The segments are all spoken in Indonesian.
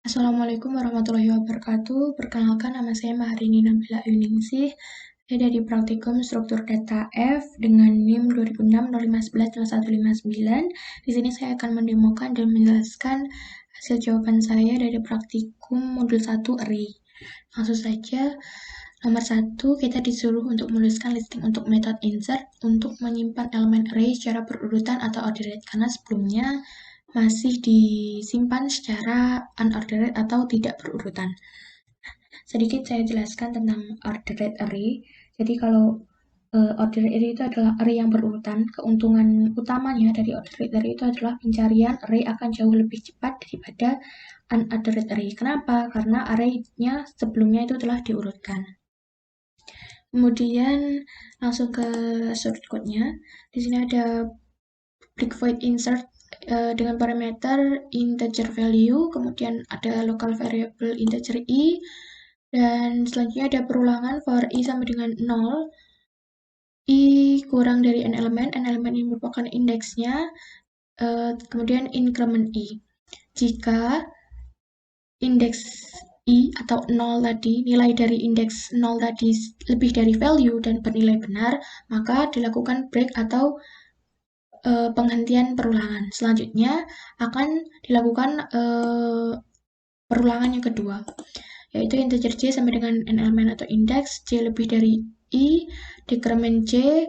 Assalamualaikum warahmatullahi wabarakatuh. Perkenalkan, nama saya Maharini Nabila Yuningsih. Saya dari Praktikum Struktur Data F dengan NIM 2006-0511-0159. Di sini saya akan mendemokan dan menjelaskan hasil jawaban saya dari praktikum modul 1 array. Langsung saja, nomor 1 kita disuruh untuk menuliskan listing untuk method insert untuk menyimpan elemen array secara berurutan atau ordered, karena sebelumnya masih disimpan secara unordered atau tidak berurutan. Sedikit saya jelaskan tentang ordered array. Jadi kalau ordered array itu adalah array yang berurutan. Keuntungan utamanya dari ordered array itu adalah pencarian array akan jauh lebih cepat daripada unordered array. Kenapa? Karena array-nya sebelumnya itu telah diurutkan. Kemudian langsung ke source code-nya. Di sini ada public void insert dengan parameter integer value, kemudian ada local variable integer i, dan selanjutnya ada perulangan for i sama dengan 0, i kurang dari n elemen ini merupakan indeksnya, kemudian increment i. Jika indeks i atau 0 tadi, nilai dari indeks 0 tadi lebih dari value dan bernilai benar, maka dilakukan break atau penghentian perulangan. Selanjutnya akan dilakukan perulangan yang kedua, yaitu integer j sama dengan n elemen atau indeks, j lebih dari i, decrement j,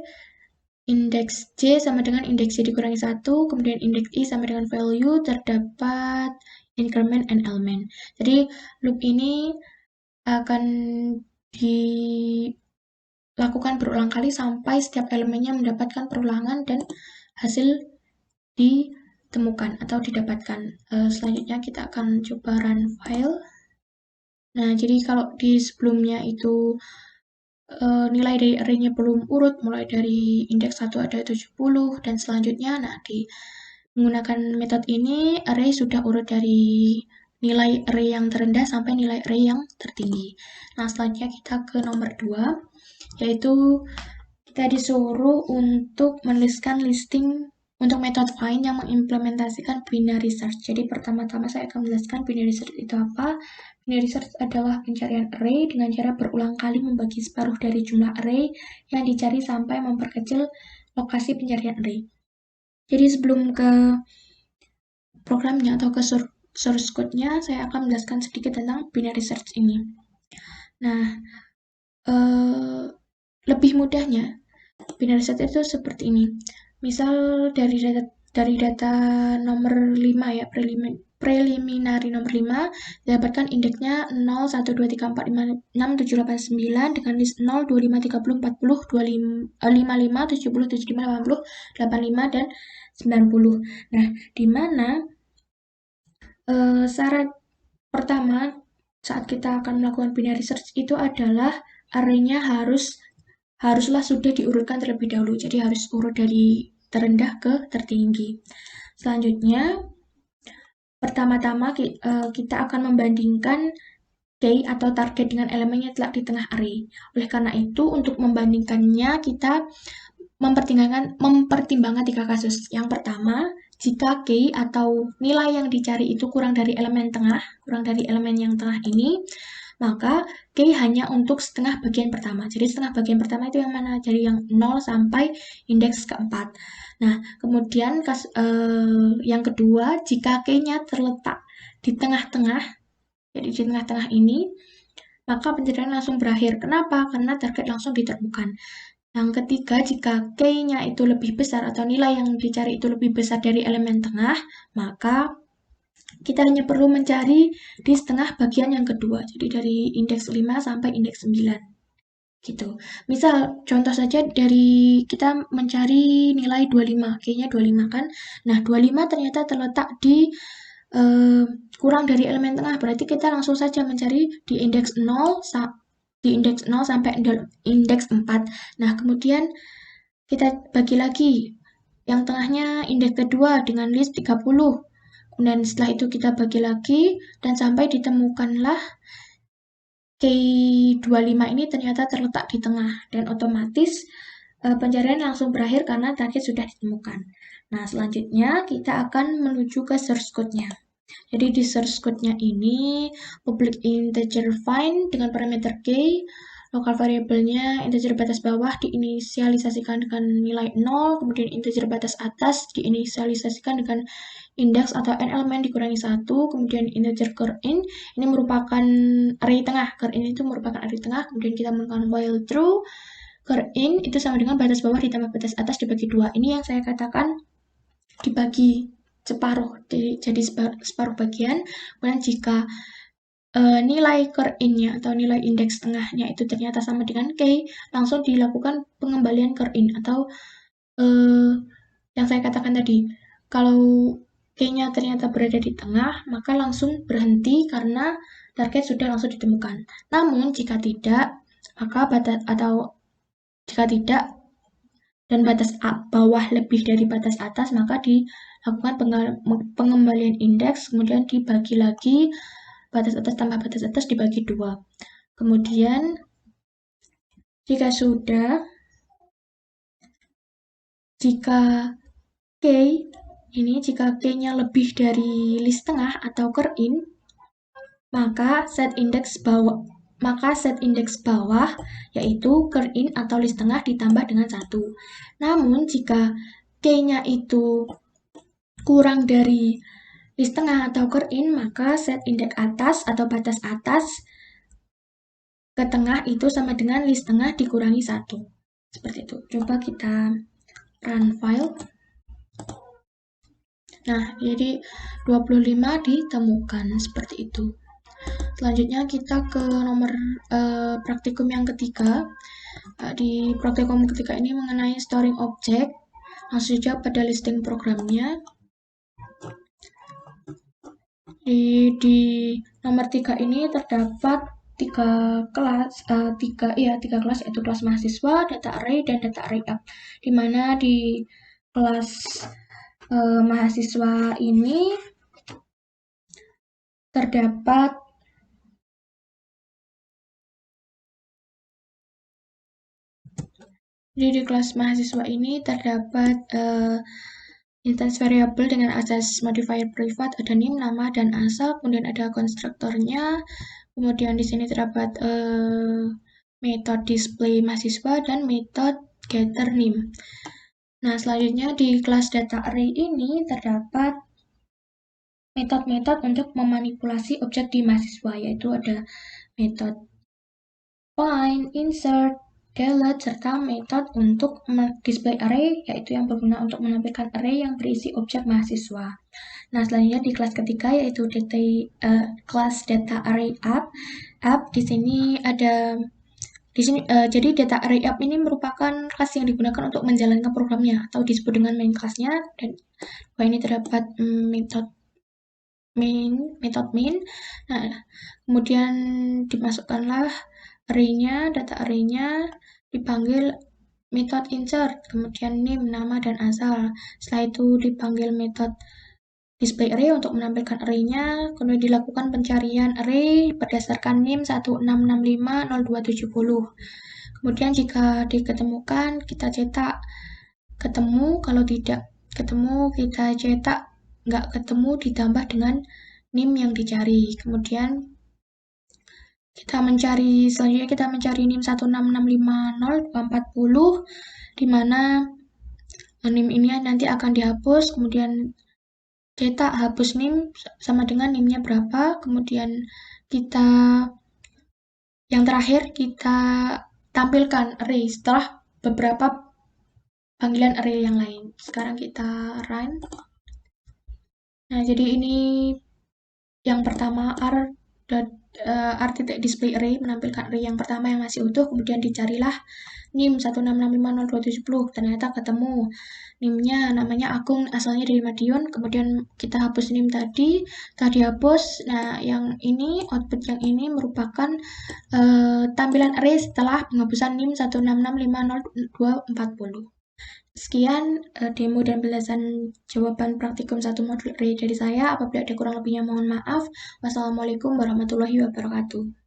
indeks j sama dengan indeks j dikurangi 1, kemudian indeks i sama dengan value, terdapat increment n elemen. Jadi loop ini akan dilakukan berulang kali sampai setiap elemennya mendapatkan perulangan dan hasil ditemukan atau didapatkan. Selanjutnya kita akan coba run file. Nah, jadi kalau di sebelumnya itu nilai dari array-nya belum urut, mulai dari indeks 1 ada 70 dan selanjutnya, nah di menggunakan metode ini array sudah urut dari nilai array yang terendah sampai nilai array yang tertinggi. Nah, selanjutnya kita ke nomor 2, yaitu kita disuruh untuk menuliskan listing untuk metode find yang mengimplementasikan binary search. Jadi pertama-tama saya akan menjelaskan binary search itu apa. Binary search adalah pencarian array dengan cara berulang kali membagi separuh dari jumlah array yang dicari sampai memperkecil lokasi pencarian array. Jadi sebelum ke programnya atau ke source code-nya, saya akan menjelaskan sedikit tentang binary search ini. Nah, lebih mudahnya, binary search itu seperti ini. Misal dari data nomor 5 ya, preliminary nomor 5, didapatkan indeksnya 0, 1, 2, 3, 4, 5, 6, 7, 8, 9 dengan list 0, 25, 30, 40, 55, 70, 75, 80, 85, dan 90. Nah, di mana syarat pertama saat kita akan melakukan binary search itu adalah array-nya haruslah sudah diurutkan terlebih dahulu. Jadi harus urut dari terendah ke tertinggi. Selanjutnya, pertama-tama kita akan membandingkan key atau target dengan elemen yang telah di tengah array. Oleh karena itu, untuk membandingkannya kita mempertimbangkan 3 kasus. Yang pertama, jika key atau nilai yang dicari itu kurang dari elemen yang tengah ini, maka key hanya untuk setengah bagian pertama. Jadi setengah bagian pertama itu yang mana? Jadi yang 0 sampai indeks keempat. Nah, kemudian yang kedua, jika key-nya terletak di tengah-tengah, jadi di tengah-tengah ini, maka pencarian langsung berakhir. Kenapa? Karena target langsung ditemukan. Yang ketiga, jika key-nya itu lebih besar atau nilai yang dicari itu lebih besar dari elemen tengah, maka kita hanya perlu mencari di setengah bagian yang kedua. Jadi dari indeks 5 sampai indeks 9. Gitu. Misal, contoh saja dari kita mencari nilai 25, key-nya 25 kan. Nah, 25 ternyata terletak di kurang dari elemen tengah, berarti kita langsung saja mencari di indeks 0 sampai indeks 4. Nah, kemudian kita bagi lagi. Yang tengahnya indeks kedua dengan list 30. Dan setelah itu kita bagi lagi dan sampai ditemukanlah K25 ini ternyata terletak di tengah dan otomatis pencarian langsung berakhir karena target sudah ditemukan. Nah, selanjutnya kita akan menuju ke source code-nya. Jadi di source code-nya ini public integer find dengan parameter k, lokal variabelnya integer batas bawah diinisialisasikan dengan nilai 0, kemudian integer batas atas diinisialisasikan dengan indeks atau n elemen dikurangi 1, kemudian integer curIn ini merupakan array tengah. CurIn itu merupakan array tengah, kemudian kita menggunakan while true. CurIn itu sama dengan batas bawah ditambah batas atas dibagi 2. Ini yang saya katakan dibagi separuh, jadi separuh bagian. Kemudian jika nilai curIn-nya atau nilai indeks tengahnya itu ternyata sama dengan k, langsung dilakukan pengembalian curIn atau yang saya katakan tadi, kalau k-nya ternyata berada di tengah, maka langsung berhenti karena target sudah langsung ditemukan. Namun jika tidak, maka jika tidak dan batas bawah lebih dari batas atas, maka dilakukan pengembalian indeks, kemudian dibagi lagi batas atas tambah batas atas dibagi 2. Kemudian jika k-nya lebih dari list tengah atau curIn, maka set indeks bawah yaitu curIn atau list tengah ditambah dengan 1. Namun jika k-nya itu kurang dari list tengah atau curIn, maka set indeks atas atau batas atas ke tengah itu sama dengan list tengah dikurangi 1. Seperti itu. Coba kita run file. Nah, jadi 25 ditemukan seperti itu. Selanjutnya kita ke nomor praktikum yang ketiga. Di praktikum ketiga ini mengenai storing object. Langsung saja pada listing programnya. Di nomor 3 ini terdapat tiga kelas yaitu kelas mahasiswa, data array, dan data array app. Dimana di kelas mahasiswa ini terdapat instance variable dengan asas modifier privat, ada name, nama, dan asal, kemudian ada konstruktornya, kemudian di sini terdapat metode display mahasiswa dan metode getter name. Nah, selanjutnya di kelas data array ini terdapat metode-metode untuk memanipulasi objek di mahasiswa, yaitu ada metode find, insert, delete, serta metode untuk display array, yaitu yang berguna untuk menampilkan array yang berisi objek mahasiswa. Nah, selanjutnya di kelas ketiga yaitu kelas data array app. Jadi data array app ini merupakan kelas yang digunakan untuk menjalankan programnya atau disebut dengan main kelasnya, dan ini terdapat metode main. Nah, kemudian dimasukkanlah data array-nya, dipanggil metode insert, kemudian name, nama, dan asal. Setelah itu dipanggil metode display array untuk menampilkan array-nya, kemudian dilakukan pencarian array berdasarkan name 16650270. Kemudian jika diketemukan, kita cetak ketemu, kalau tidak ketemu, kita cetak nggak ketemu ditambah dengan name yang dicari. Kemudian selanjutnya kita mencari NIM 16650240, di mana NIM ini nanti akan dihapus, kemudian cetak hapus NIM sama dengan NIM-nya berapa, kemudian yang terakhir kita tampilkan array setelah beberapa panggilan array yang lain. Sekarang kita run. Nah, jadi ini yang pertama display array menampilkan array yang pertama yang masih utuh, kemudian dicarilah NIM 16650270, ternyata ketemu NIM-nya, namanya Agung, asalnya dari Madiun, kemudian kita hapus NIM tadi, setelah dihapus, nah yang ini, output yang ini merupakan tampilan array setelah penghapusan NIM 16650240. Sekian demo dan penjelasan jawaban praktikum 1 modul array dari saya. Apabila ada kurang lebihnya mohon maaf. Wassalamualaikum warahmatullahi wabarakatuh.